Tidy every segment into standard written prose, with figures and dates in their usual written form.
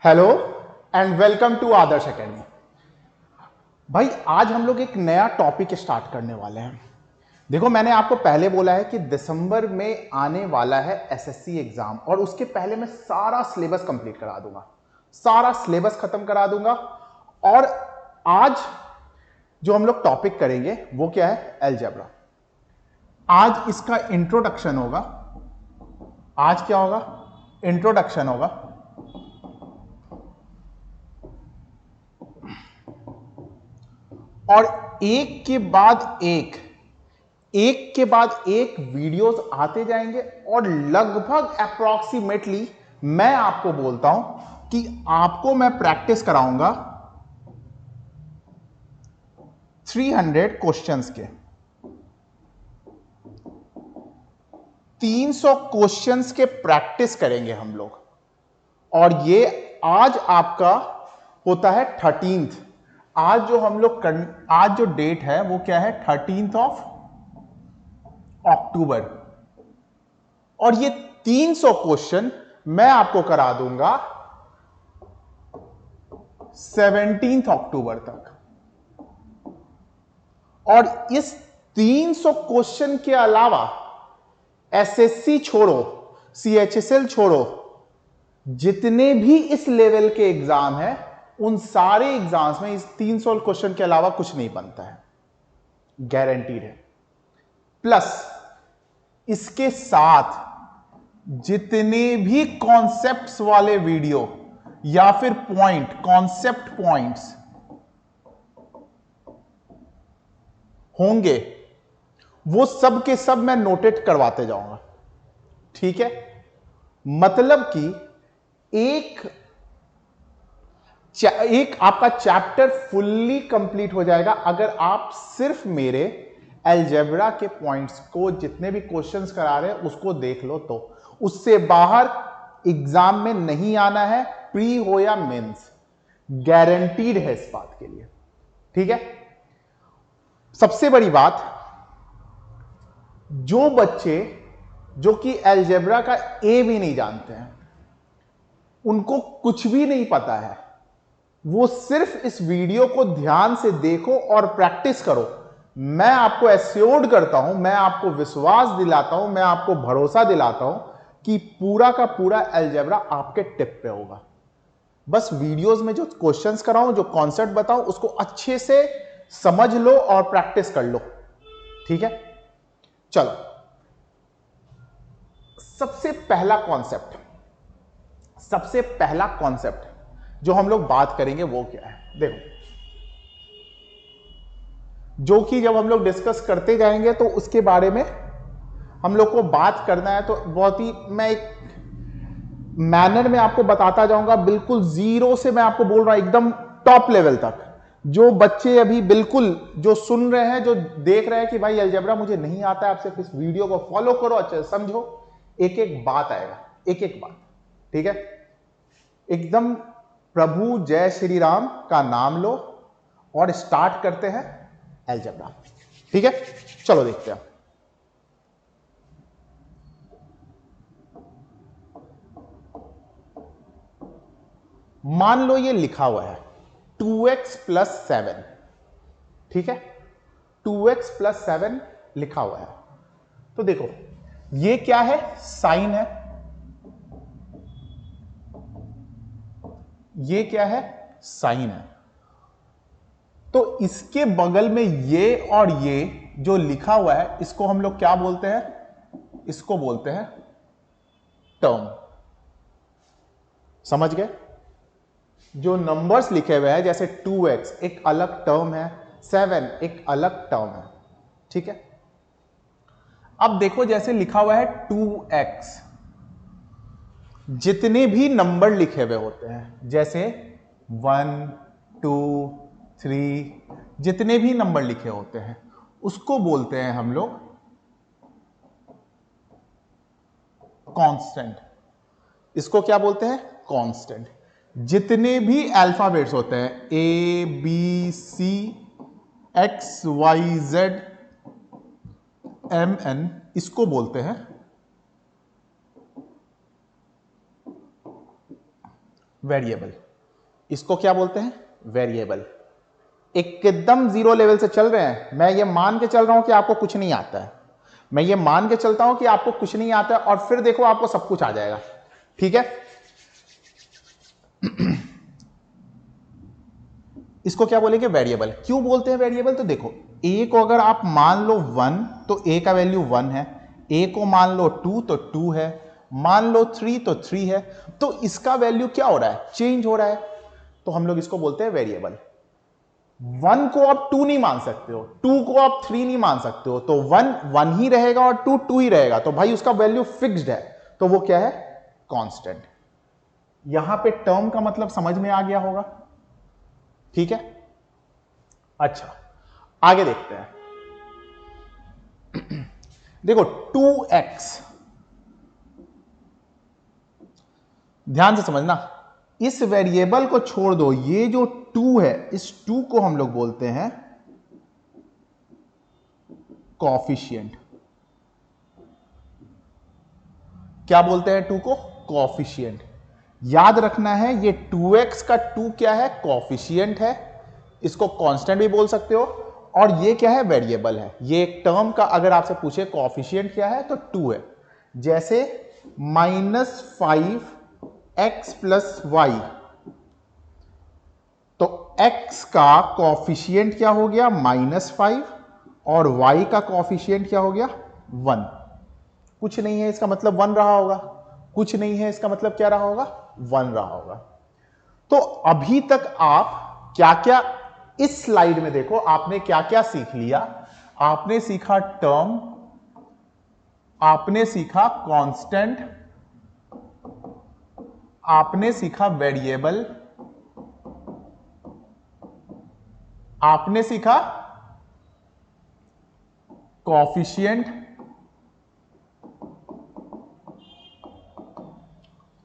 Hello and welcome to Adarsh academy. भाई आज हम लोग एक नया टॉपिक स्टार्ट करने वाले हैं। देखो मैंने आपको पहले बोला है कि दिसंबर में आने वाला है एसएससी एग्जाम और उसके पहले मैं सारा सिलेबस कंप्लीट करा दूंगा, सारा सिलेबस खत्म करा दूंगा। और आज जो हम लोग टॉपिक करेंगे वो क्या है? अलजेब्रा। आज इसका इंट्रोडक्शन होगा। आज क्या होगा? इंट्रोडक्शन होगा। और एक के बाद एक वीडियोस आते जाएंगे और लगभग अप्रॉक्सीमेटली मैं आपको बोलता हूं कि आपको मैं प्रैक्टिस कराऊंगा 300 क्वेश्चंस के। 300 क्वेश्चंस के प्रैक्टिस करेंगे हम लोग। और ये आज आपका होता है 13th। आज जो हम लोग आज जो डेट है वो क्या है? 13th of October. और ये 300 क्वेश्चन मैं आपको करा दूंगा 17th अक्टूबर तक। और इस 300 क्वेश्चन के अलावा एसएससी छोड़ो, सीएचएसएल छोड़ो, जितने भी इस लेवल के एग्जाम हैं उन सारे एग्जाम्स में इस 300 क्वेश्चन के अलावा कुछ नहीं बनता है, गारंटीड है। प्लस इसके साथ जितने भी कॉन्सेप्ट्स वाले वीडियो या फिर कॉन्सेप्ट पॉइंट्स होंगे वो सब के सब मैं नोटेट करवाते जाऊंगा। ठीक है? मतलब कि एक आपका चैप्टर फुल्ली कंप्लीट हो जाएगा अगर आप सिर्फ मेरे अलजेब्रा के पॉइंट्स को, जितने भी क्वेश्चंस करा रहे हैं उसको देख लो। तो उससे बाहर एग्जाम में नहीं आना है, प्री हो या मेंस, गारंटीड है इस बात के लिए। ठीक है? सबसे बड़ी बात, जो बच्चे जो कि अलजेब्रा का ए भी नहीं जानते हैं, उनको कुछ भी नहीं पता है, वो सिर्फ इस वीडियो को ध्यान से देखो और प्रैक्टिस करो। मैं आपको एश्योर्ड करता हूं, मैं आपको विश्वास दिलाता हूं, मैं आपको भरोसा दिलाता हूं कि पूरा का पूरा अलजेब्रा आपके टिप पे होगा। बस वीडियोस में जो क्वेश्चंस कराऊं, जो कॉन्सेप्ट बताऊं, उसको अच्छे से समझ लो और प्रैक्टिस कर लो। ठीक है? चलो, सबसे पहला कॉन्सेप्ट जो हम लोग बात करेंगे वो क्या है? देखो, जो कि जब हम लोग डिस्कस करते जाएंगे तो उसके बारे में हम लोग को बात करना है, तो बहुत ही मैं एक मैनर में आपको बताता जाऊंगा, बिल्कुल जीरो से मैं आपको बोल रहा हूं एकदम टॉप लेवल तक। जो बच्चे अभी बिल्कुल जो सुन रहे हैं, जो देख रहे हैं कि भाई अलजेब्रा मुझे नहीं आता है, आप सिर्फ इस वीडियो को फॉलो करो, अच्छे से समझो, एक एक बात आएगा, एक एक बात। ठीक है? एकदम प्रभु जय श्री राम का नाम लो और स्टार्ट करते हैं अलजेब्रा। ठीक है? चलो देखते हैं। मान लो ये लिखा हुआ है 2x + 7। ठीक है? 2x + 7 लिखा हुआ है। तो देखो ये क्या है? साइन है। ये क्या है? साइन है। तो इसके बगल में ये और ये जो लिखा हुआ है, इसको हम लोग क्या बोलते हैं? इसको बोलते हैं टर्म। समझ गए? जो नंबर्स लिखे हुए हैं, जैसे 2x एक अलग टर्म है, 7 एक अलग टर्म है। ठीक है? अब देखो जैसे लिखा हुआ है 2x, जितने भी नंबर लिखे हुए होते हैं, जैसे 1 2 3, जितने भी नंबर लिखे होते हैं उसको बोलते हैं हम लोग कांस्टेंट। इसको क्या बोलते हैं? कांस्टेंट। जितने भी अल्फाबेट्स होते हैं, A B C X Y Z M N, इसको बोलते हैं वेरिएबल। इसको क्या बोलते हैं? वेरिएबल। एकदम जीरो लेवल से चल रहे हैं, मैं ये मान के चल रहा हूं कि आपको कुछ नहीं आता है, मैं ये मान के चलता हूं कि आपको कुछ नहीं आता है, और फिर देखो आपको सब कुछ आ जाएगा। ठीक है, इसको क्या बोलेंगे? वेरिएबल। क्यों बोलते हैं वेरिएबल? तो देखो, ए को अगर आप मान लो 1 तो ए का वैल्यू 1 है, ए को मान लो 2 तो 2 है, मान लो 3 तो 3 है, तो इसका वैल्यू क्या हो रहा है? चेंज हो रहा है, तो हम लोग इसको बोलते हैं वेरिएबल। 1 को आप 2 नहीं मान सकते हो, 2 को आप 3 नहीं मान सकते हो, तो 1 1 ही रहेगा और 2 2 ही रहेगा, तो भाई उसका वैल्यू फिक्स्ड है, तो वो क्या है? कांस्टेंट। यहां पे टर्म का मतलब समझ में आ गया होगा। ठीक है, अच्छा आगे देखते हैं। देखो 2x, ध्यान से समझना, इस वेरिएबल को छोड़ दो, ये जो 2 है, इस 2 को हम लोग बोलते हैं कोएफिशिएंट। क्या बोलते हैं 2 को? कोएफिशिएंट। याद रखना है, ये 2x का 2 क्या है? कोएफिशिएंट है, इसको कांस्टेंट भी बोल सकते हो, और ये क्या है? वेरिएबल है। ये एक टर्म का अगर आपसे पूछे कोएफिशिएंट क्या है तो 2 है। जैसे -5x + y, तो x का कोएफिशिएंट क्या हो गया? -5, और y का कोएफिशिएंट क्या हो गया? 1। कुछ नहीं है इसका मतलब 1 रहा होगा, कुछ नहीं है इसका मतलब क्या रहा होगा? 1 रहा होगा। तो अभी तक आप क्या क्या, इस स्लाइड में देखो आपने क्या क्या सीख लिया। आपने सीखा टर्म, आपने सीखा कांस्टेंट, आपने सीखा वेरिएबल, आपने सीखा कोएफिशिएंट।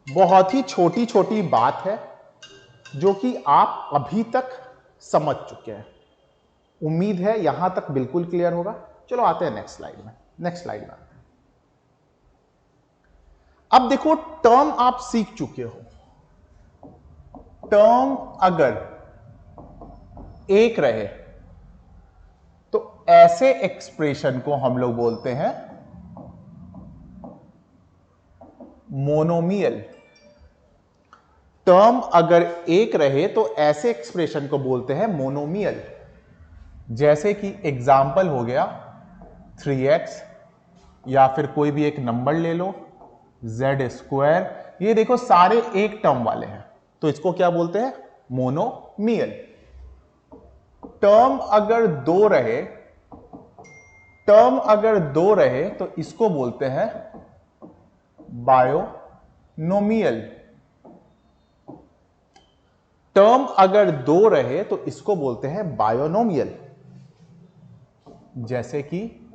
बहुत ही छोटी छोटी बात है जो कि आप अभी तक समझ चुके हैं। उम्मीद है यहां तक बिल्कुल क्लियर होगा। चलो आते हैं नेक्स्ट स्लाइड में। नेक्स्ट स्लाइड में आते हैं। अब देखो, टर्म आप सीख चुके हो। टर्म अगर एक रहे तो ऐसे एक्सप्रेशन को हम लोग बोलते हैं मोनोमियल। टर्म अगर एक रहे तो ऐसे एक्सप्रेशन को बोलते हैं मोनोमियल। जैसे कि एग्जाम्पल हो गया 3x, या फिर कोई भी एक नंबर ले लो z²। ये देखो सारे एक टर्म वाले हैं, तो इसको क्या बोलते हैं? मोनोमियल। टर्म अगर दो रहे, टर्म अगर दो रहे तो इसको बोलते हैं बायोनोमियल। टर्म अगर दो रहे तो इसको बोलते हैं बायोनोमियल। जैसे कि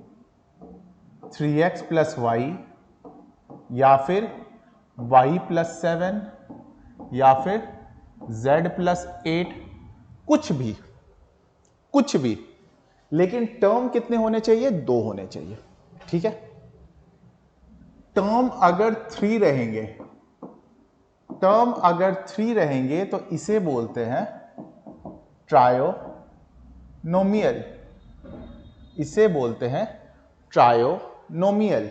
3x + y, या फिर y + 7, या फिर z + 8, कुछ भी, लेकिन टर्म कितने होने चाहिए? 2 होने चाहिए। ठीक है, टर्म अगर 3 रहेंगे, टर्म अगर 3 रहेंगे तो इसे बोलते हैं ट्रायोनोमियल। इसे बोलते हैं ट्रायोनोमियल।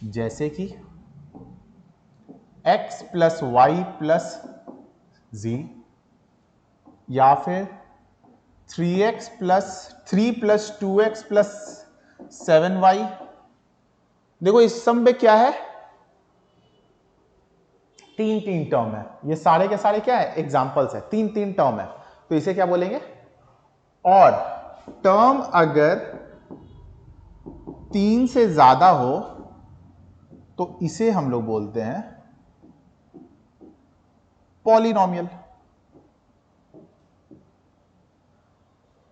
जैसे कि x + y + z, या फिर 3 + 2x + 7y। देखो इस सम में क्या है? 3 टर्म है। ये सारे के सारे क्या है? एग्जाम्पल्स है। 3 टर्म है, तो इसे क्या बोलेंगे? और टर्म अगर 3 से ज्यादा हो तो इसे हम लोग बोलते हैं पॉलिनोमियल।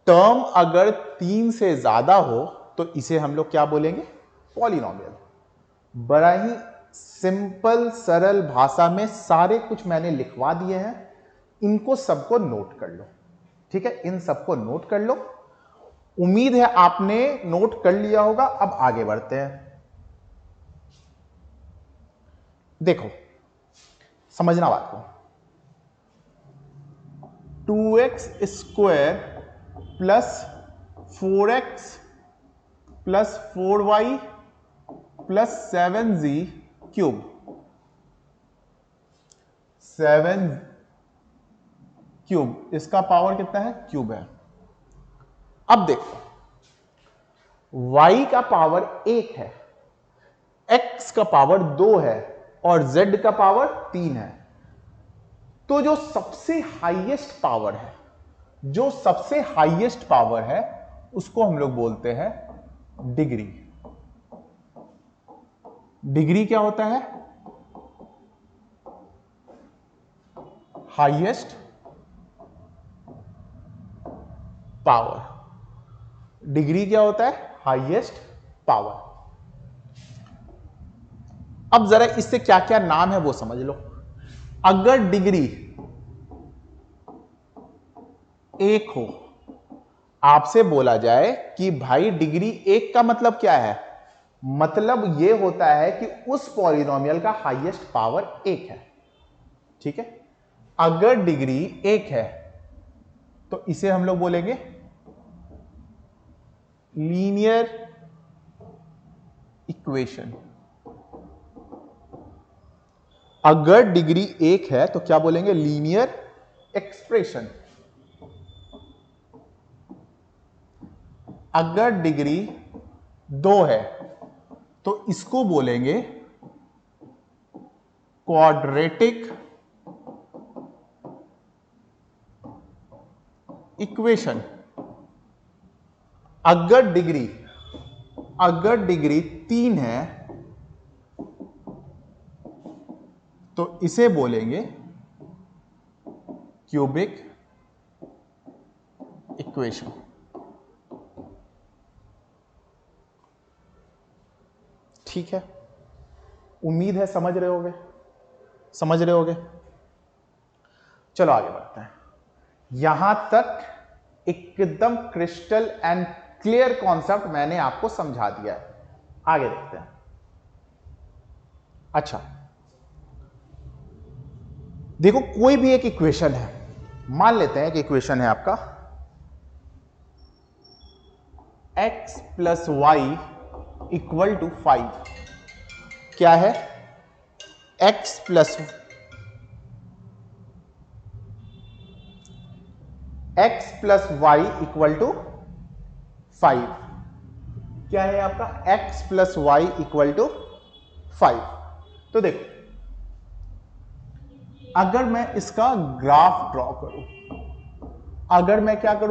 टर्म अगर 3 से ज्यादा हो तो इसे हम लोग क्या बोलेंगे? पॉलिनोमियल। बड़ा ही सिंपल सरल भाषा में सारे कुछ मैंने लिखवा दिए हैं, इनको सबको नोट कर लो। ठीक है, इन सबको नोट कर लो। उम्मीद है आपने नोट कर लिया होगा। अब आगे बढ़ते हैं। देखो, समझना बात को, 2x square plus 4x plus 4y plus 7z cube, 7 cube, इसका पावर कितना है? क्यूब है। अब देखो y का पावर 1 है, x का पावर 2 है और z का पावर 3 है। तो जो सबसे हाईएस्ट पावर है, जो सबसे हाईएस्ट पावर है उसको हम लोग बोलते हैं डिग्री। डिग्री क्या होता है? Highest power. डिग्री क्या होता है? Highest power. अब जरा इससे क्या क्या नाम है वो समझ लो। अगर डिग्री 1 हो, आपसे बोला जाए कि भाई डिग्री 1 का मतलब क्या है? मतलब यह होता है कि उस पॉलिनोमियल का हाईएस्ट पावर 1 है। ठीक है, अगर डिग्री 1 है तो इसे हम लोग बोलेंगे लीनियर इक्वेशन। अगर डिग्री 1 है तो क्या बोलेंगे? Linear expression. अगर डिग्री 2 है तो इसको बोलेंगे क्वाड्रेटिक इक्वेशन। अगर डिग्री 3 है तो इसे बोलेंगे क्यूबिक इक्वेशन। ठीक है, उम्मीद है समझ रहे होगे। चलो आगे बढ़ते हैं। यहां तक एकदम क्रिस्टल एंड क्लियर कॉन्सेप्ट मैंने आपको समझा दिया है। आगे देखते हैं। अच्छा देखो, कोई भी एक इक्वेशन है, मान लेते हैं कि इक्वेशन है आपका x plus y equal to 5। क्या है? x plus y equal to 5। क्या है आपका? x plus y equal to 5। तो देखो, अगर मैं इसका ग्राफ ड्रॉ करूं,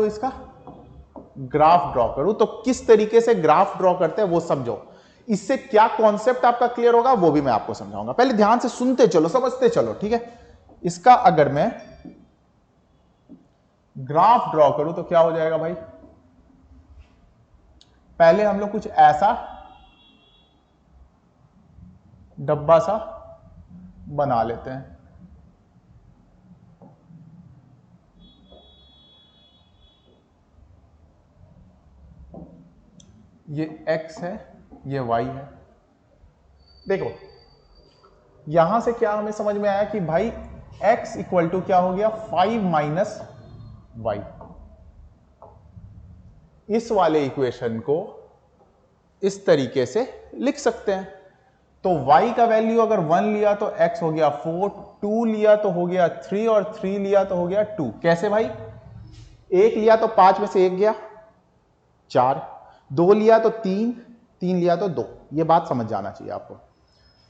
इसका ग्राफ ड्रॉ करूं तो किस तरीके से ग्राफ ड्रॉ करते हैं वो समझो। इससे क्या कॉन्सेप्ट आपका क्लियर होगा वो भी मैं आपको समझाऊंगा। पहले ध्यान से सुनते चलो, समझते चलो। ठीक है, इसका अगर मैं ग्राफ ड्रॉ करूं तो क्या हो जाएगा भाई? पहले हम लोग कुछ ऐसा डब्बा सा बना लेते हैं। ये x है, ये y है। देखो यहां से क्या हमें समझ में आया कि भाई x इक्वल टू क्या हो गया? 5 माइनस वाई। इस वाले इक्वेशन को इस तरीके से लिख सकते हैं। तो y का वैल्यू अगर 1 लिया तो x हो गया 4, 2 लिया तो हो गया 3 और 3 लिया तो हो गया 2। कैसे भाई? 1 लिया तो 5 में से 1 गया 4, 2 लिया तो 3, 3 लिया तो 2। ये बात समझ जाना चाहिए आपको।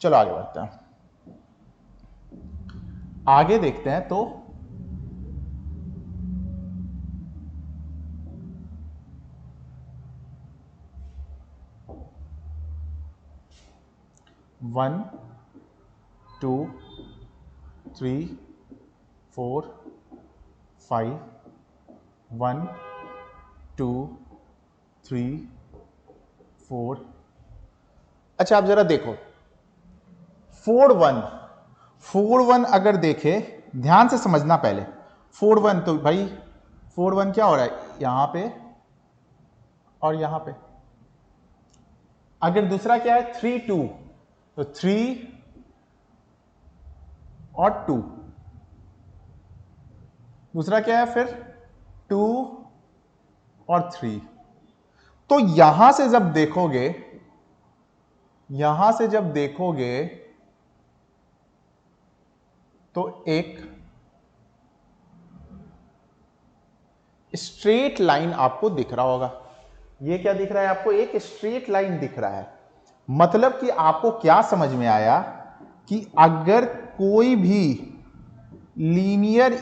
चलो आगे बढ़ते हैं। आगे देखते हैं तो वन 2 3 4 5 1 2 3 4। अच्छा आप जरा देखो 4 1 अगर देखे, ध्यान से समझना पहले। 4 1 तो भाई 4 1 क्या हो रहा है? यहां पे और यहां पे। अगर दूसरा क्या है? 3 2 तो 3 और 2। दूसरा क्या है फिर 2 और 3। तो यहां से जब देखोगे, यहां से जब देखोगे तो एक स्ट्रेट लाइन आपको दिख रहा होगा। ये क्या दिख रहा है आपको? एक स्ट्रेट लाइन दिख रहा है। मतलब कि आपको क्या समझ में आया कि अगर कोई भी लीनियर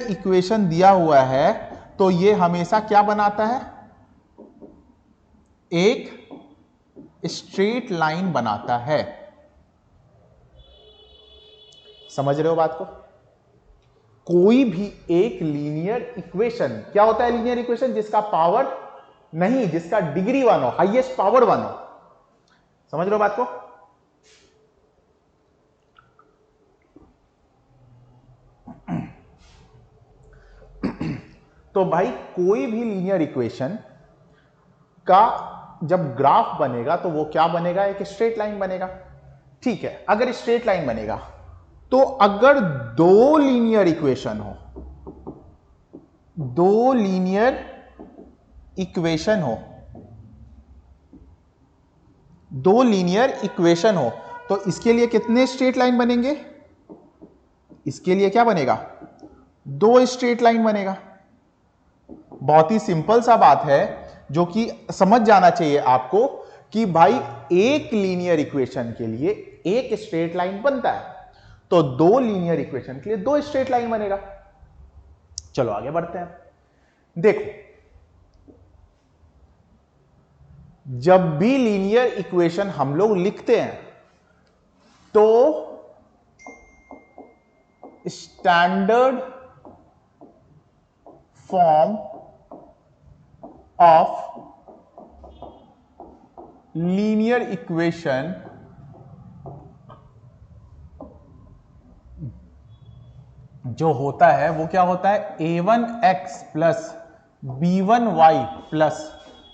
इक्वेशन दिया हुआ है तो ये हमेशा क्या बनाता है? एक स्ट्रेट लाइन बनाता है। समझ रहे हो बात को? कोई भी एक लीनियर इक्वेशन, क्या होता है लीनियर इक्वेशन? जिसका पावर नहीं, जिसका डिग्री 1 हो, हाईएस्ट पावर 1 हो। समझ रहे हो बात को? तो भाई कोई भी लीनियर इक्वेशन का जब ग्राफ बनेगा तो वो क्या बनेगा? एक स्ट्रेट लाइन बनेगा। ठीक है, अगर स्ट्रेट लाइन बनेगा तो अगर दो लीनियर इक्वेशन हो, दो लीनियर इक्वेशन हो, दो लीनियर इक्वेशन हो तो इसके लिए कितने स्ट्रेट लाइन बनेंगे? इसके लिए क्या बनेगा? दो स्ट्रेट लाइन बनेगा। बहुत ही सिंपल सा बात है जो कि समझ जाना चाहिए आपको कि भाई एक लीनियर इक्वेशन के लिए एक स्ट्रेट लाइन बनता है, तो दो लीनियर इक्वेशन के लिए दो स्ट्रेट लाइन बनेगा। चलो आगे बढ़ते हैं। देखो, जब भी लीनियर इक्वेशन हम लोग लिखते हैं तो standard form of linear equation जो होता है वो क्या होता है? a1x plus b1y plus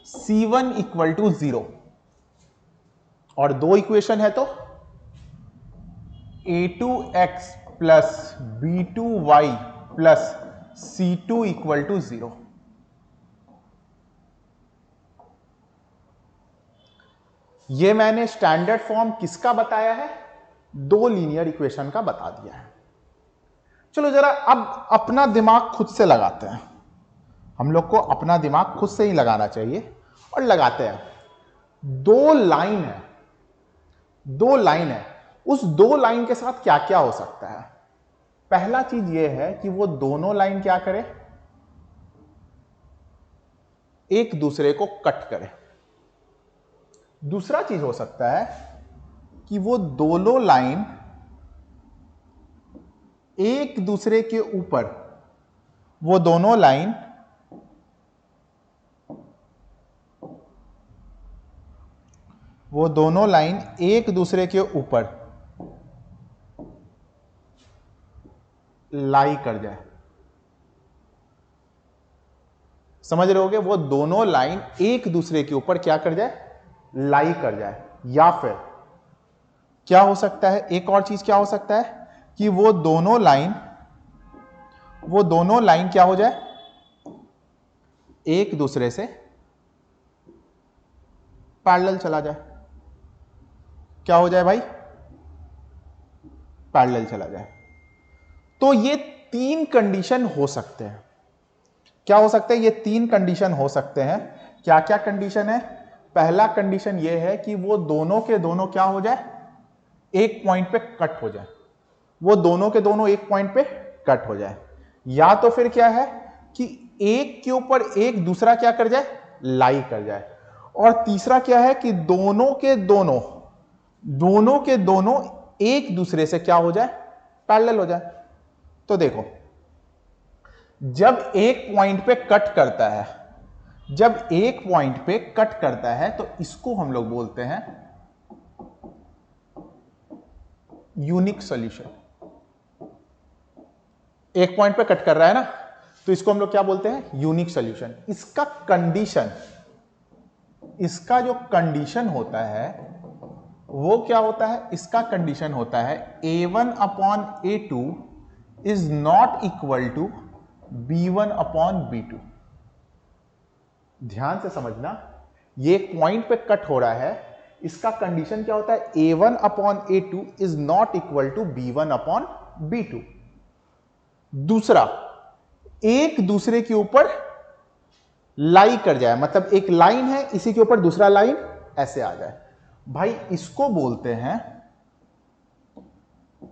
c1 equal to 0। और दो इक्वेशन है तो a2x plus b2y plus c2 equal to 0। ये मैंने स्टैंडर्ड फॉर्म किसका बताया है? दो लीनियर इक्वेशन का बता दिया है। चलो जरा अब अपना दिमाग खुद से लगाते हैं। हम लोग को अपना दिमाग खुद से ही लगाना चाहिए और लगाते हैं। दो लाइन है, दो लाइन है, उस दो लाइन के साथ क्या क्या हो सकता है? पहला चीज यह है कि वो दोनों लाइन क्या करे? एक दूसरे को कट करे। दूसरा चीज हो सकता है कि वो दोनों लाइन एक दूसरे के ऊपर, वो दोनों लाइन एक दूसरे के ऊपर लाई कर जाए। समझ रहे होगे? वो दोनों लाइन एक दूसरे के ऊपर क्या कर जाए? लाई कर जाए। या फिर क्या हो सकता है? एक और चीज क्या हो सकता है कि वो दोनों लाइन क्या हो जाए? एक दूसरे से पैरेलल चला जाए। क्या हो जाए भाई? पैरेलल चला जाए। तो ये तीन कंडीशन हो सकते हैं। क्या हो सकते हैं? ये तीन कंडीशन हो सकते हैं। क्या क्या कंडीशन है? पहला कंडीशन ये है कि वो दोनों के दोनों क्या हो जाए? एक पॉइंट पे कट हो जाए। वो दोनों के दोनों एक पॉइंट पे कट हो जाए। या तो फिर क्या है कि एक के ऊपर एक दूसरा क्या कर जाए? लाई कर जाए। और तीसरा क्या है कि दोनों के दोनों एक दूसरे से क्या हो जाए? पैरेलल हो जाए। तो देखो, जब एक पॉइंट पे कट करता है तो इसको हम लोग बोलते हैं यूनिक सॉल्यूशन। एक पॉइंट पे कट कर रहा है ना, तो इसको हम लोग क्या बोलते हैं? Unique solution. इसका जो कंडीशन होता है वो क्या होता है, इसका कंडीशन होता है A1 upon A2 is not equal to B1 upon B2। ध्यान से समझना, ये एक पॉइंट पे कट हो रहा है। इसका कंडीशन क्या होता है, A1 upon A2 is not equal to B1 upon B2। दूसरा, एक दूसरे के ऊपर लाई कर जाए, मतलब एक लाइन है, इसी के ऊपर दूसरा लाइन ऐसे आ जाए, भाई इसको बोलते हैं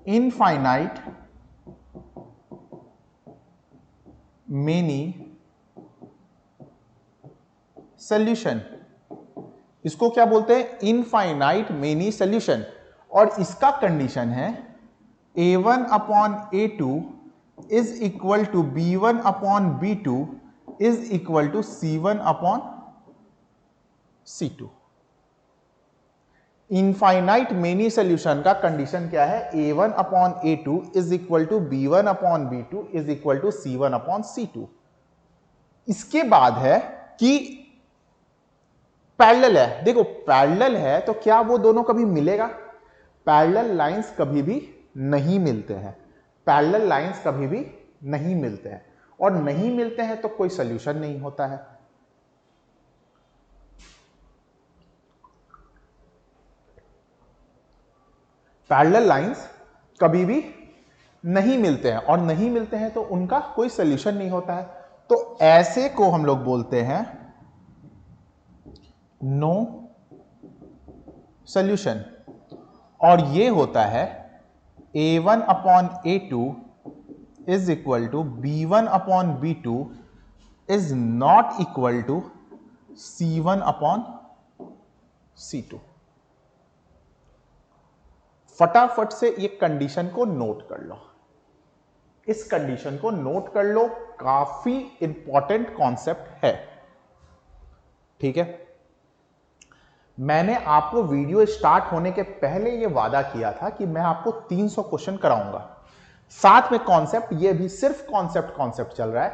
इनफाइनाइट मेनी सॉल्यूशन। इसको क्या बोलते हैं, इनफाइनाइट मेनी सॉल्यूशन। और इसका कंडीशन है A1 upon A2 is equal to B1 upon B2 is equal to C1 upon C2। Infinite many solution का कंडीशन क्या है, A1 upon A2 is equal to B1 upon B2 is equal to C1 upon C2। इसके बाद है कि parallel है। देखो parallel है तो क्या वो दोनों कभी मिलेगा, पैरेलल लाइंस कभी भी नहीं मिलते हैं, पैरेलल लाइंस कभी भी नहीं मिलते हैं, और नहीं मिलते हैं तो कोई सॉल्यूशन नहीं होता है। पैरेलल लाइंस कभी भी नहीं मिलते हैं, और नहीं मिलते हैं तो उनका कोई सॉल्यूशन नहीं होता है। तो ऐसे को हम लोग बोलते हैं नो सॉल्यूशन। और ये होता है A1 upon A2 is equal to B1 upon B2 is not equal to C1 upon C2। फटाफट से ये कंडीशन को नोट कर लो, इस कंडीशन को नोट कर लो, काफी इंपॉर्टेंट कॉन्सेप्ट है। ठीक है, मैंने आपको वीडियो स्टार्ट होने के पहले ये वादा किया था कि मैं आपको 300 क्वेश्चन कराऊंगा, साथ में कॉन्सेप्ट, ये भी सिर्फ कॉन्सेप्ट चल रहा है।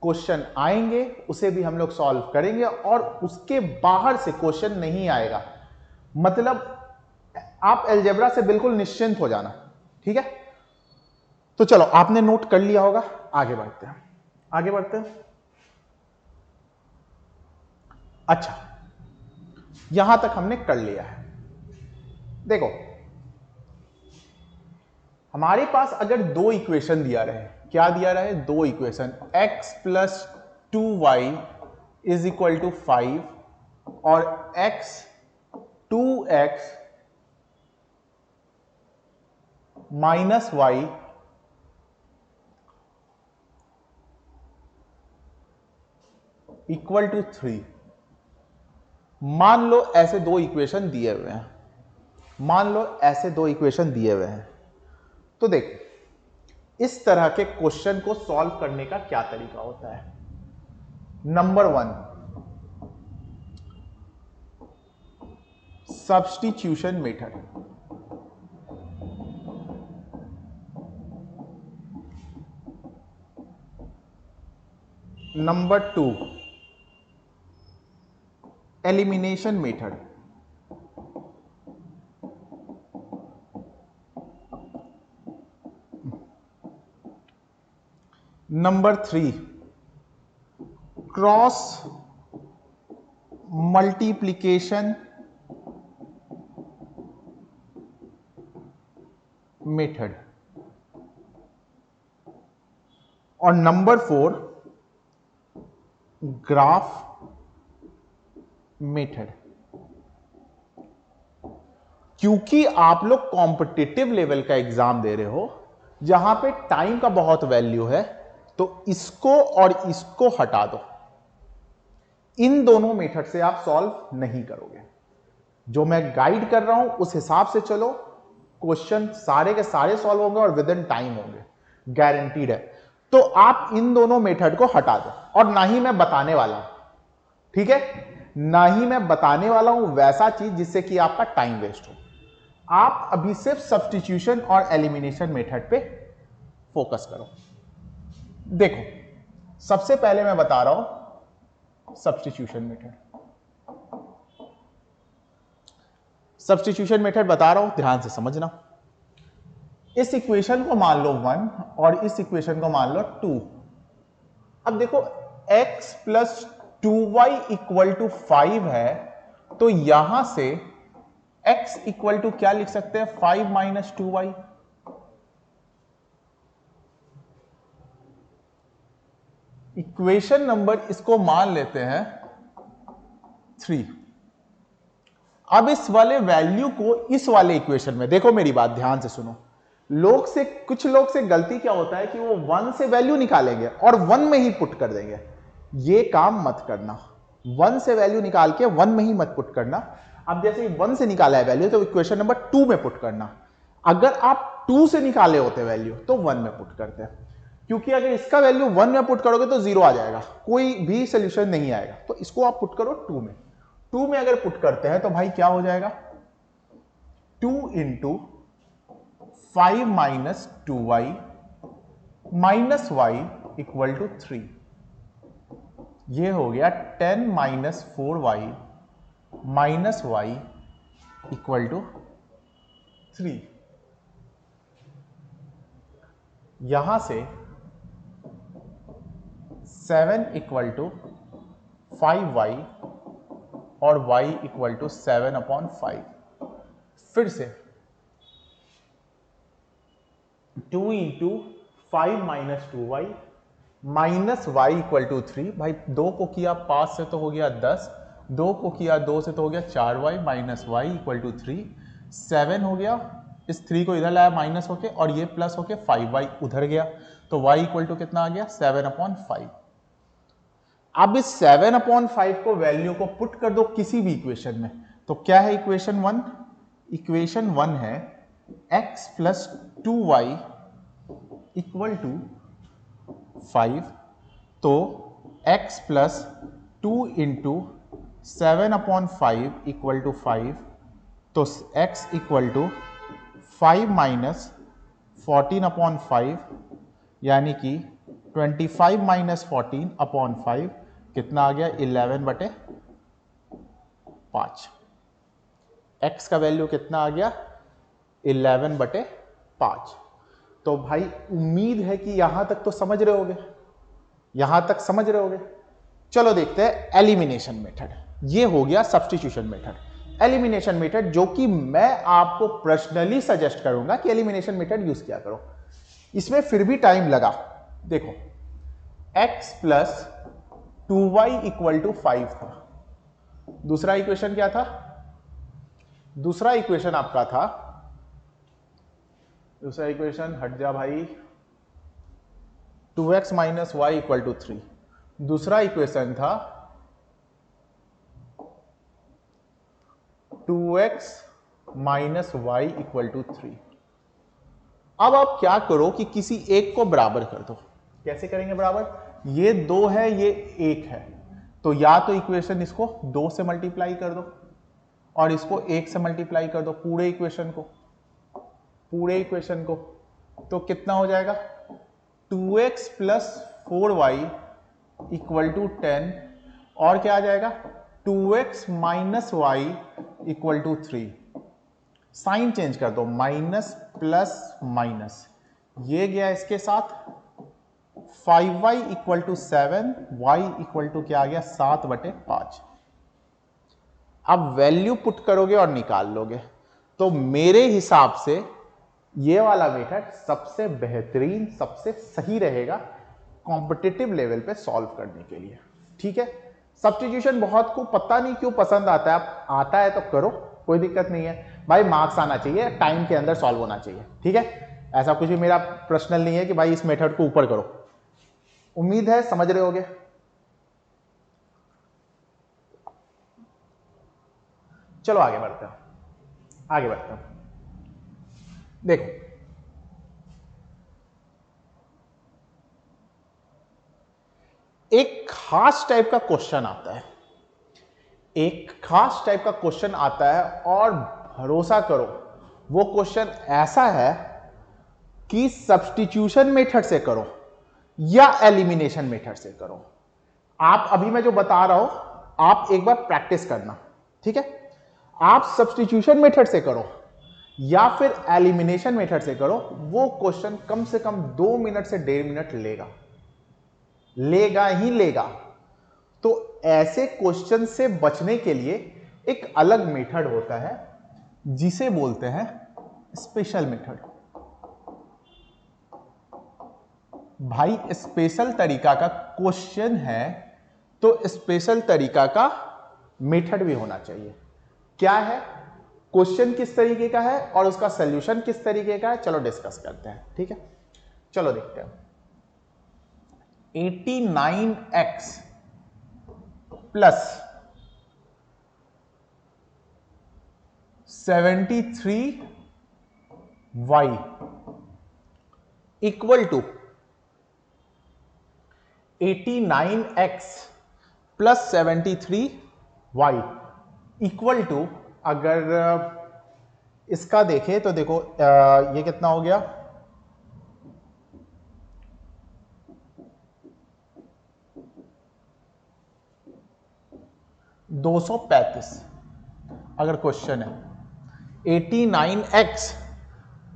क्वेश्चन आएंगे उसे भी हम लोग सॉल्व करेंगे, और उसके बाहर से क्वेश्चन नहीं आएगा। मतलब आप अलजेब्रा से बिल्कुल निश्चिंत हो जाना। ठीक है, तो चलो आपने नोट कर लिया होगा, आगे बढ़ते हैं, आगे बढ़ते हैं। अच्छा, यहां तक हमने कर लिया है। देखो हमारे पास अगर दो इक्वेशन दिया रहे, क्या दिया रहे, दो इक्वेशन, x प्लस 2y इज इक्वल टू 5 और x 2x minus y equal to 3। मान लो ऐसे दो इक्वेशन दिए हुए हैं, मान लो ऐसे दो इक्वेशन दिए हुए हैं, तो देख इस तरह के क्वेश्चन को सॉल्व करने का क्या तरीका होता है। Number 1, substitution method. Number 2, elimination method. Number 3, cross multiplication method. और नंबर 4, ग्राफ मेथड। क्योंकि आप लोग कॉम्पिटिटिव लेवल का एग्जाम दे रहे हो जहां पे टाइम का बहुत वैल्यू है, तो इसको और इसको हटा दो, इन दोनों मेथड से आप सॉल्व नहीं करोगे। जो मैं गाइड कर रहा हूं उस हिसाब से चलो, क्वेश्चन सारे के सारे सॉल्व होंगे और विद इन टाइम होंगे, गारंटीड है। तो आप इन दोनों मेथड को हटा दो, और ना ही मैं बताने वाला हूं, ठीक है, ना ही मैं बताने वाला हूं वैसा चीज जिससे कि आपका टाइम वेस्ट हो। आप अभी सिर्फ सब्स्टिट्यूशन और एलिमिनेशन मेथड पे फोकस करो। देखो सबसे पहले मैं बता रहा हूं सब्स्टिट्यूशन मेथड। सब्स्टिट्यूशन मेथड बता रहा हूं, ध्यान से समझना। इस इक्वेशन को मान लो 1 और इस इक्वेशन को मान लो 2। अब देखो x प्लस 2y इक्वल टू 5 है, तो यहां से x इक्वल टू क्या लिख सकते हैं, 5 माइनस 2y। इक्वेशन नंबर इसको मान लेते हैं 3। अब इस वाले वैल्यू को इस वाले इक्वेशन में देखो, मेरी बात ध्यान से सुनो। कुछ लोग से गलती क्या होता है कि वो 1 से वैल्यू निकालेंगे और 1 में ही पुट कर देंगे। ये काम मत करना, 1 से वैल्यू निकाल के 1 में ही मत पुट करना। अब जैसे 1 से निकाला है वैल्यू तो इक्वेशन नंबर 2 में पुट करना। अगर आप 2 से निकाले होते वैल्यू तो 1 में पुट करते हैं, क्योंकि अगर इसका वैल्यू 1 में पुट करोगे तो 0 आ जाएगा, कोई भी सोल्यूशन नहीं आएगा। तो इसको आप पुट करो 2 में। 2 में अगर पुट करते हैं तो भाई क्या हो जाएगा, 2 into 5 minus 2y minus y equal to 3। ये हो गया 10 minus 4y minus y equal to 3। यहां से 7 इक्वल टू 5y और y इक्वल टू 7/5। फिर से 2 into 5 minus 2y minus y equal to 3। भाई 2 को किया 5 से तो हो गया 10, 2 को किया 2 से तो हो गया 4y minus y equal to 3। 7 हो गया, इस 3 को इधर लाया माइनस होके और ये प्लस होके 5y उधर गया, तो y इक्वल टू कितना आ गया, 7/5। अब इस 7/5 को वैल्यू को पुट कर दो किसी भी इक्वेशन में, तो क्या है इक्वेशन 1? इक्वेशन 1 है x प्लस 2y इक्वल टू 5। तो x plus 2 into 7/5 equal to 5, तो x इक्वल टू 5 माइनस 14/5, यानी कि 25 माइनस 14/5 कितना आ गया, 11/5। x का वैल्यू कितना आ गया, 11/5। तो भाई उम्मीद है कि यहां तक तो समझ रहे होगे, यहां तक समझ रहे होगे। चलो देखते हैं एलिमिनेशन मेथड। ये हो गया सब्स्टिट्यूशन मेथड। एलिमिनेशन मेथड जो कि मैं आपको पर्सनली सजेस्ट करूंगा कि एलिमिनेशन मेथड यूज किया करो। इसमें फिर भी टाइम लगा। देखो x प्लस 2y इक्वल टू 5 था। दूसरा इक्वेशन क्या था? दूसरा इक्वेशन आपका था, दूसरा इक्वेशन हट जा भाई, 2x minus y equal to 3। दूसरा इक्वेशन था 2x minus y equal to 3। अब आप क्या करो कि किसी एक को बराबर कर दो। कैसे करेंगे बराबर? ये 2 है, ये 1 है, तो या तो इक्वेशन इसको 2 से मल्टीप्लाई कर दो और इसको 1 से मल्टीप्लाई कर दो, पूरे इक्वेशन को। तो कितना हो जाएगा, 2x plus 4y equal to 10, और क्या आ जाएगा, 2x minus y equal to 3। Sign change कर दो, माइनस प्लस माइनस, ये गया इसके साथ, 5y equal to 7, y equal to क्या आ गया, 7/5। अब वैल्यू पुट करोगे और निकाल लोगे, तो मेरे हिसाब से ये वाला मेथड सबसे बेहतरीन, सबसे सही रहेगा कॉम्पिटिटिव लेवल पे सॉल्व करने के लिए। ठीक है, सब्स्टिट्यूशन बहुत को पता नहीं क्यों पसंद आता है, आता है तो करो, कोई दिक्कत नहीं है भाई। मार्क्स आना चाहिए, टाइम के अंदर सॉल्व होना चाहिए। ठीक है, ऐसा कुछ भी मेरा पर्सनल नहीं है कि भाई इस मेथड को ऊपर करो। उम्मीद है समझ रहे होगे। चलो आगे बढ़ते हैं, देखो एक खास टाइप का क्वेश्चन आता है, और भरोसा करो वो क्वेश्चन ऐसा है कि सब्स्टिट्यूशन मेथड से करो या एलिमिनेशन मेथड से करो। आप अभी मैं जो बता रहा हूं आप एक बार प्रैक्टिस करना। ठीक है, आप सब्स्टिट्यूशन मेथड से करो या फिर एलिमिनेशन मेथड से करो, वो क्वेश्चन कम से कम 2 मिनट से 1.5 मिनट लेगा ही लेगा। तो ऐसे क्वेश्चन से बचने के लिए एक अलग मेथड होता है जिसे बोलते हैं स्पेशल मेथड। भाई स्पेशल तरीका का क्वेश्चन है तो स्पेशल तरीका का मेथड भी होना चाहिए। क्या है, क्वेश्चन किस तरीके का है और उसका सॉल्यूशन किस तरीके का है, चलो डिस्कस करते हैं। ठीक है, चलो देखते हैं। 89x plus 73y equal to 89x plus 73y equal to, अगर इसका देखें तो देखो ये कितना हो गया, 235। अगर क्वेश्चन है 89x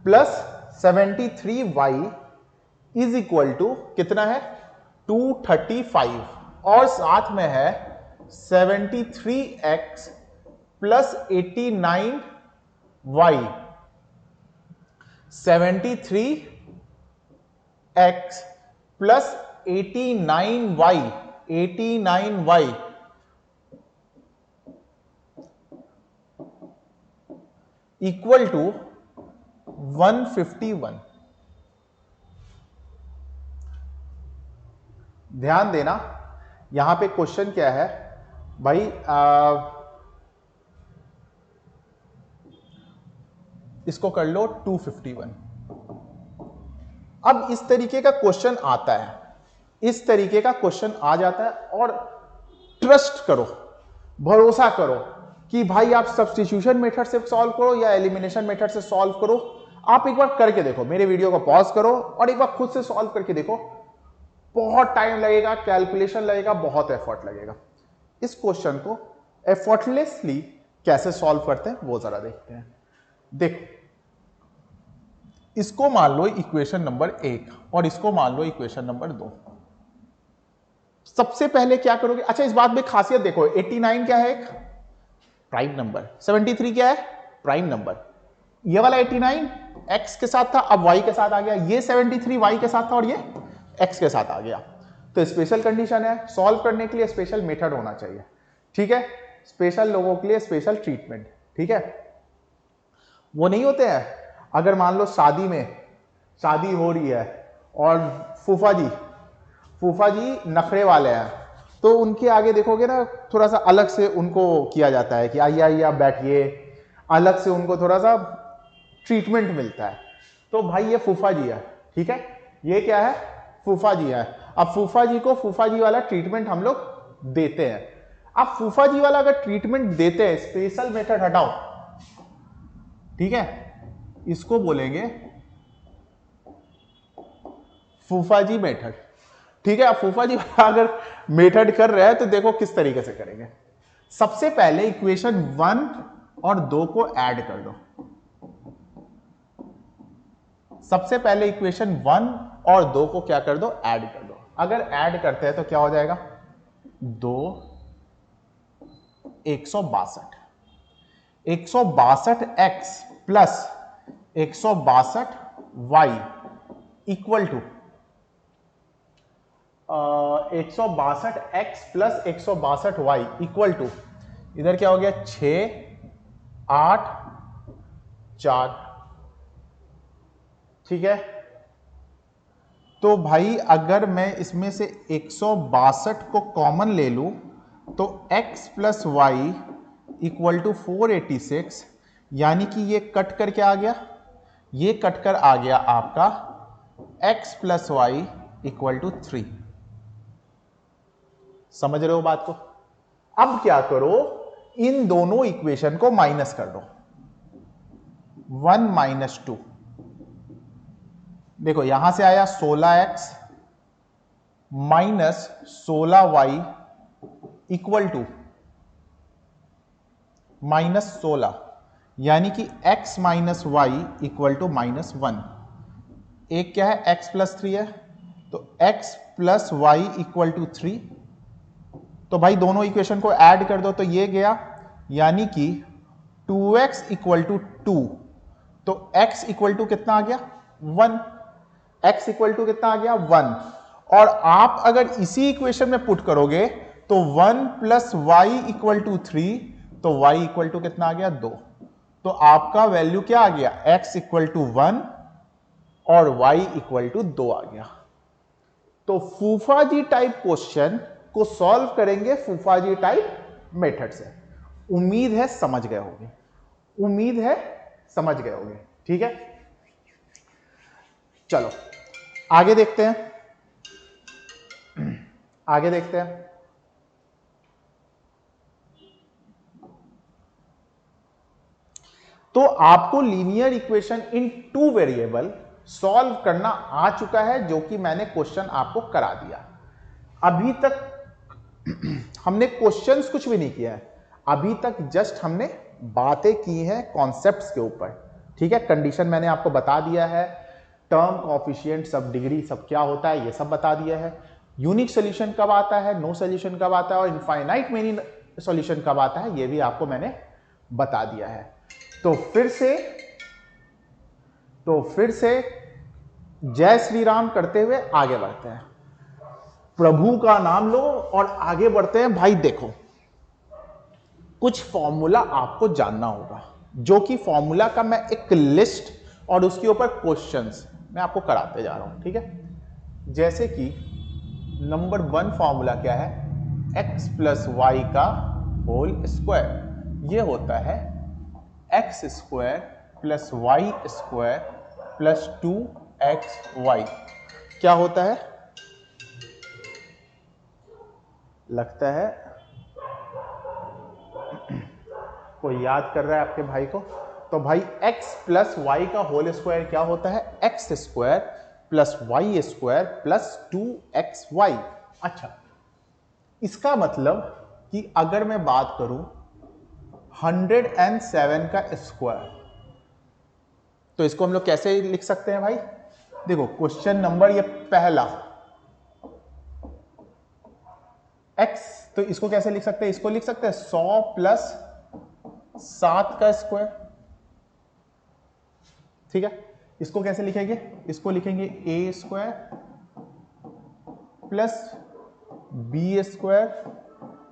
plus 73y is equal to कितना है, 235, और साथ में है 73x plus 89y, 73x plus 89y equal to 151। ध्यान देना, यहां पे क्वेश्चन क्या है भाई, इसको कर लो 251। अब इस तरीके का क्वेश्चन आता है, इस तरीके का क्वेश्चन आ जाता है, और ट्रस्ट करो, भरोसा करो कि भाई आप सब्स्टिट्यूशन मेथड से सॉल्व करो या एलिमिनेशन मेथड से सॉल्व करो, आप एक बार करके देखो, मेरे वीडियो को पॉज करो और एक बार खुद से सॉल्व करके देखो। बहुत टाइम लगेगा, कैलकुलेशन लगेगा, बहुत एफर्ट लगेगा। इस क्वेश्चन को एफर्टलेसली कैसे सॉल्व करते हैं वो जरा देखते हैं। देखो, इसको मान लो इक्वेशन नंबर 1 और इसको मान लो इक्वेशन नंबर 2। सबसे पहले क्या करोगे, अच्छा इस बात में खासियत देखो, 89 क्या है, एक प्राइम नंबर, 73 क्या है, प्राइम नंबर। ये वाला 89 x के साथ था, अब y के साथ आ गया, ये 73 y के साथ था और ये x के साथ आ गया। तो स्पेशल कंडीशन है, सॉल्व करने के लिए स्पेशल मेथड होना चाहिए। ठीक है, स्पेशल लोगों के लिए स्पेशल ट्रीटमेंट। ठीक है, वो नहीं होते हैं, अगर मान लो शादी में शादी हो रही है और फूफा जी नखरे वाले हैं, तो उनके आगे देखोगे ना थोड़ा सा अलग से उनको किया जाता है कि आइए आइए आप बैठिए, अलग से उनको थोड़ा सा ट्रीटमेंट मिलता है। तो भाई ये फूफा जी है, ठीक है, ये क्या है, फूफा जी है। अब फूफा जी को फूफा जी वाला ट्रीटमेंट हम लोग देते हैं। अब फूफा जी वाला अगर ट्रीटमेंट देते हैं, स्पेशल मेथड हटाओ, ठीक है, इसको बोलेंगे फूफा जी मेथड। ठीक है, अब फूफा जी अगर मेथड कर रहे हैं तो देखो किस तरीके से करेंगे। सबसे पहले इक्वेशन 1 और 2 को ऐड कर दो। सबसे पहले इक्वेशन 1 और 2 को क्या कर दो, ऐड कर दो। अगर ऐड करते हैं तो क्या हो जाएगा, 2 162 162x plus 162y equal to 162x plus 162y equal to, इधर क्या हो गया, 6 8 4। ठीक है, तो भाई अगर मैं इसमें से 162 को कॉमन ले लूं तो x plus y equal to 486, यानी कि ये कट कर क्या आ गया, ये कट कर आ गया आपका x plus y equal to 3। समझ रहे हो बात को। अब क्या करो, इन दोनों इक्वेशन को माइनस कर दो, 1 माइनस 2। देखो यहां से आया 16x minus 16y equal to, -16, यानी कि x minus y equal to -1। एक क्या है, x प्लस 3 है, तो x plus y equal to 3। तो भाई दोनों इक्वेशन को ऐड कर दो तो ये गया, यानी कि 2x इक्वल टू 2। तो x इक्वल टू कितना आ गया, 1। x इक्वल टू कितना आ गया, 1। और आप अगर इसी इक्वेशन में पुट करोगे तो 1 प्लस वाई इक्वल टू 3, तो y इक्वल टू कितना आ गया, 2। तो आपका वैल्यू क्या आ गया, x इक्वल टू 1 और y इक्वल टू 2 आ गया। तो फूफाजी टाइप क्वेश्चन को सॉल्व करेंगे फूफाजी टाइप मेथड से। उम्मीद है समझ गए होंगे, उम्मीद है समझ गए होंगे। ठीक है, चलो आगे देखते हैं, आगे देखते हैं। तो आपको linear equation in 2 variable solve करना आ चुका है, जो कि मैंने क्वेश्चन आपको करा दिया। अभी तक हमने क्वेश्चंस कुछ भी नहीं किया है, अभी तक जस्ट हमने बातें की हैं कॉन्सेप्ट्स के ऊपर। ठीक है, कंडीशन मैंने आपको बता दिया है, टर्म, कोएफिशिएंट, सब डिग्री, सब क्या होता है ये सब बता दिया है। यूनिक सॉल्यूशन कब आता है, नो सॉल्यूशन कब आता है, और इनफाइनाइट मेनी सॉल्यूशन कब आता है, ये भी आपको मैंने बता दिया है। तो फिर से जय श्री राम करते हुए आगे बढ़ते हैं। प्रभु का नाम लो और आगे बढ़ते हैं। भाई देखो, कुछ फॉर्मूला आपको जानना होगा, जो कि फॉर्मूला का मैं एक लिस्ट और उसके ऊपर क्वेश्चंस मैं आपको कराते जा रहा हूं। ठीक है, जैसे कि नंबर 1 फॉर्मूला क्या है, x प्लस वाई का होल स्क्वायर। ये होता है x square plus y square plus 2xy। क्या होता है, लगता है कोई याद कर रहा है आपके भाई को। तो भाई x प्लस वाई का होल स्क्वायर क्या होता है, x square plus y square plus 2xy। अच्छा, इसका मतलब कि अगर मैं बात करूं 107 का स्क्वायर, तो इसको हम लोग कैसे लिख सकते हैं भाई। देखो क्वेश्चन नंबर ये पहला x, तो इसको कैसे लिख सकते हैं, इसको लिख सकते हैं 100 प्लस 7 का स्क्वायर। ठीक है, इसको कैसे लिखेंगे, इसको लिखेंगे a square plus b square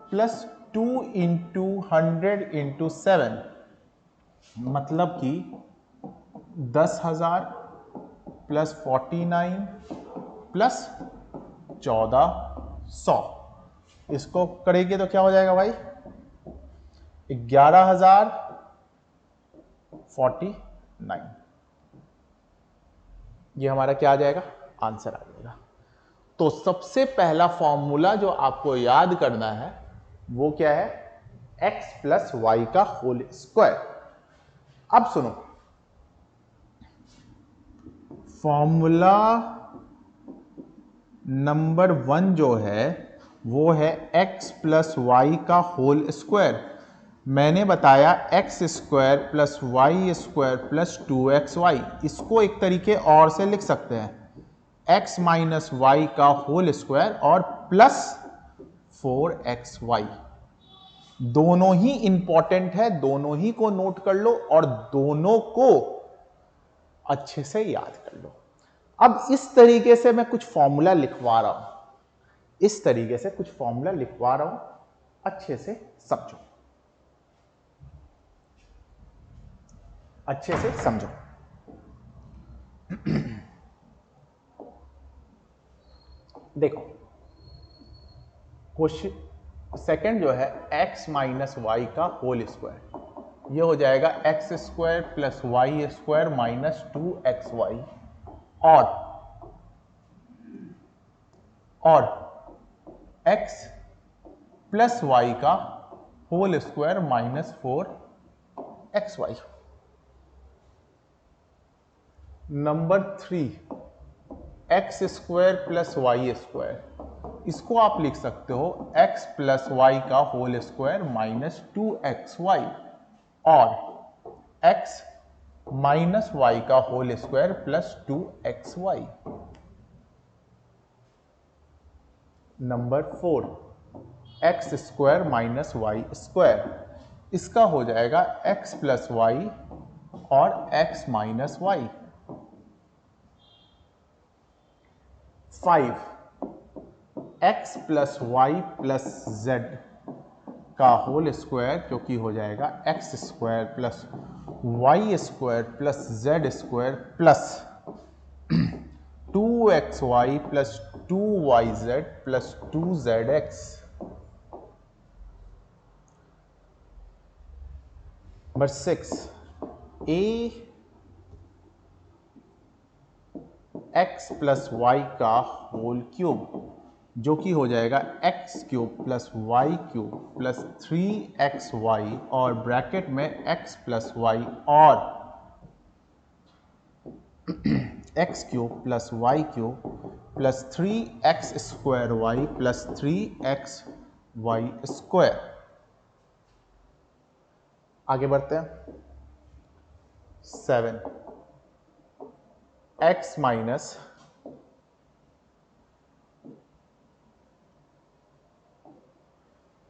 plus 2 into 100 into 7, मतलब कि 10,000 प्लस 49 प्लस 1400। इसको करेंगे तो क्या हो जाएगा भाई, 11,049। ये हमारा क्या आ जाएगा, आंसर आ जाएगा। तो सबसे पहला फॉर्मूला जो आपको याद करना है वो क्या है, x प्लस वाई का होल स्क्वायर। अब सुनो, फॉर्मूला नंबर 1 जो है वो है x प्लस वाई का होल स्क्वायर। मैंने बताया x square plus y square plus 2xy। इसको एक तरीके और से लिख सकते हैं, x माइनस वाई का होल स्क्वायर और प्लस 4xy। दोनों ही इंपॉर्टेंट है, दोनों ही को नोट कर लो और दोनों को अच्छे से याद कर लो। अब इस तरीके से मैं कुछ फॉर्मूला लिखवा रहा हूं, इस तरीके से कुछ फॉर्मूला लिखवा रहा हूं, अच्छे से समझो, अच्छे से समझो। देखो क्वेश्चन सेकंड जो है x माइनस वाई का होल स्क्वायर, ये हो जाएगा x square plus y square minus 2xy और x प्लस वाई का whole square minus 4xy। Number 3 x square plus y square, इसको आप लिख सकते हो x प्लस वाई का होल स्क्वायर माइनस 2xy। और x माइनस वाई का whole square plus 2xy। Number 4 x square minus y square, इसका हो जाएगा x प्लस वाई और x minus y. 5 x plus y plus z का whole square, जो कि हो जाएगा x square plus y square plus z square plus 2xy plus 2yz plus 2zx। Number 6 a x plus y का whole cube, जो कि हो जाएगा x cube plus y cube plus 3xy और ब्रैकेट में x प्लस वाई और x cube plus y cube plus 3x square y plus 3xy square. आगे बढ़ते हैं। 7 x माइनस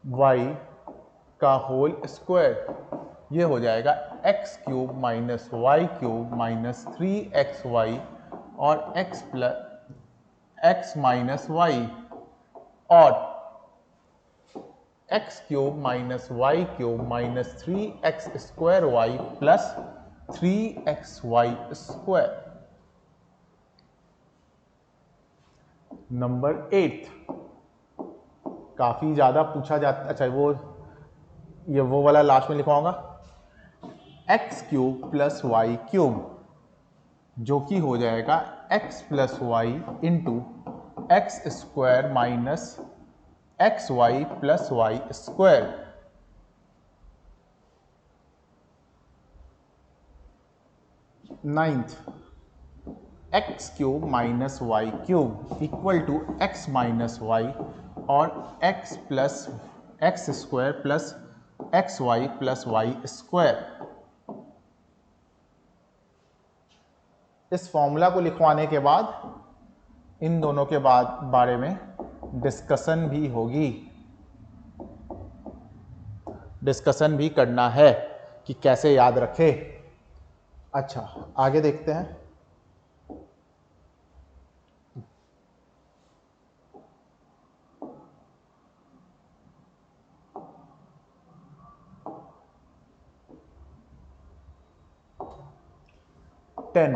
वाई का होल स्क्वायर, ये हो जाएगा x cube minus y cube minus 3xy और x plus x minus y और x cube minus y cube minus 3x square y plus 3xy square. Number 8 काफी ज्यादा पूछा जाता, अच्छा वो वाला लास्ट में लिखवाऊंगा, x cube plus y cube, जो कि हो जाएगा x plus y into x square minus x y plus y square. Ninth x cube minus y cube equal to x minus y और x plus x square plus x y plus y square. इस formula को लिखवाने के बाद इन दोनों के बारे में डिस्कशन भी होगी, डिस्कशन भी करना है कि कैसे याद रखे। अच्छा आगे देखते हैं। Ten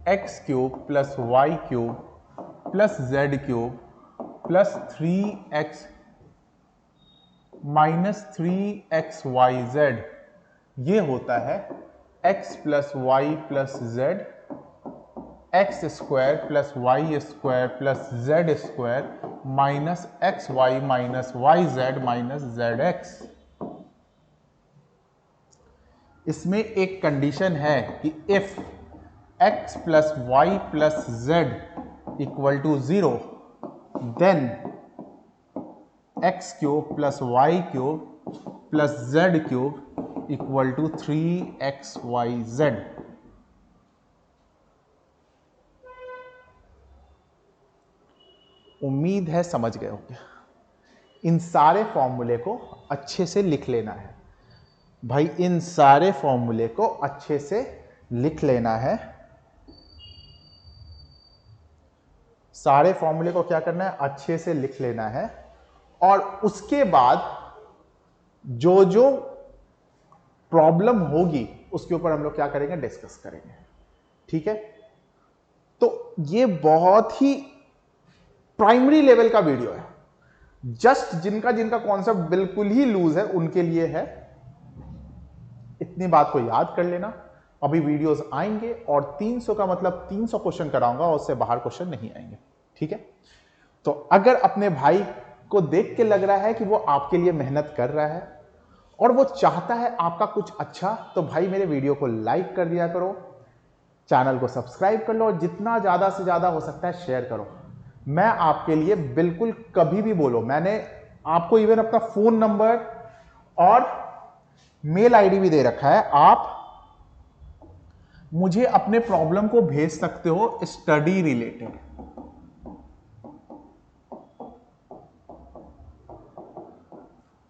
x cube plus y cube plus z cube plus 3x minus 3xyz, ये होता है x plus y plus z x square plus y square plus z square minus x y minus y z minus z x. इसमें एक condition है कि if x plus y plus z equal to 0 then x cube plus y cube plus z cube equal to 3xyz। उम्मीद है समझ गए होंगे। इन सारे फॉर्मूले को अच्छे से लिख लेना है भाई, इन सारे फॉर्मूले को अच्छे से लिख लेना है। सारे फॉर्मूले को क्या करना है, अच्छे से लिख लेना है और उसके बाद जो जो प्रॉब्लम होगी उसके ऊपर हम लोग क्या करेंगे, डिस्कस करेंगे। ठीक है, तो ये बहुत ही प्राइमरी लेवल का वीडियो है, जस्ट जिनका जिनका कॉन्सेप्ट बिल्कुल ही लूज है उनके लिए है। इतनी बात को याद कर लेना। अभी वीडियोस आएंगे और 300 का मतलब 300 क्वेश्चन कराऊंगा और उससे बाहर क्वेश्चन नहीं आएंगे। ठीक है, तो अगर अपने भाई को देख के लग रहा है कि वो आपके लिए मेहनत कर रहा है और वो चाहता है आपका कुछ अच्छा, तो भाई मेरे वीडियो को लाइक कर दिया करो, चैनल को सब्सक्राइब कर लो और जितना ज्यादा से ज्यादा हो सकता है शेयर करो। मैं आपके लिए बिल्कुल कभी भी बोलो, मैंने आपको इवन अपना फोन नंबर और मेल आईडी भी दे रखा है, आप मुझे अपने प्रॉब्लम को भेज सकते हो study related.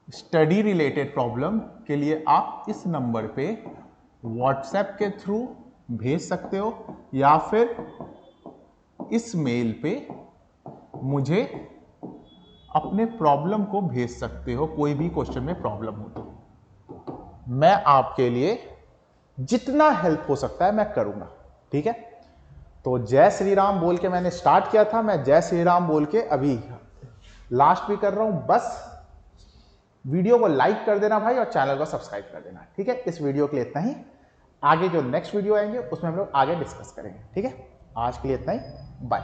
Study related problem के लिए आप इस नंबर पे व्हाट्सएप के थ्रू भेज सकते हो या फिर इस मेल पे मुझे अपने प्रॉब्लम को भेज सकते हो। कोई भी क्वेश्चन में प्रॉब्लम हो तो मैं आपके लिए जितना हेल्प हो सकता है मैं करूंगा, ठीक है। तो जय श्री राम बोल के मैंने स्टार्ट किया था, मैं जय श्री राम बोल के अभी लास्ट भी कर रहा हूं। बस वीडियो को लाइक कर देना भाई और चैनल को सब्सक्राइब कर देना, ठीक है। इस वीडियो के लिए इतना ही, आगे जो नेक्स्ट वीडियो आएंगे उसमें हम लोग आगे डिस्कस करेंगे, ठीक है। आज के लिए इतना ही, बाय।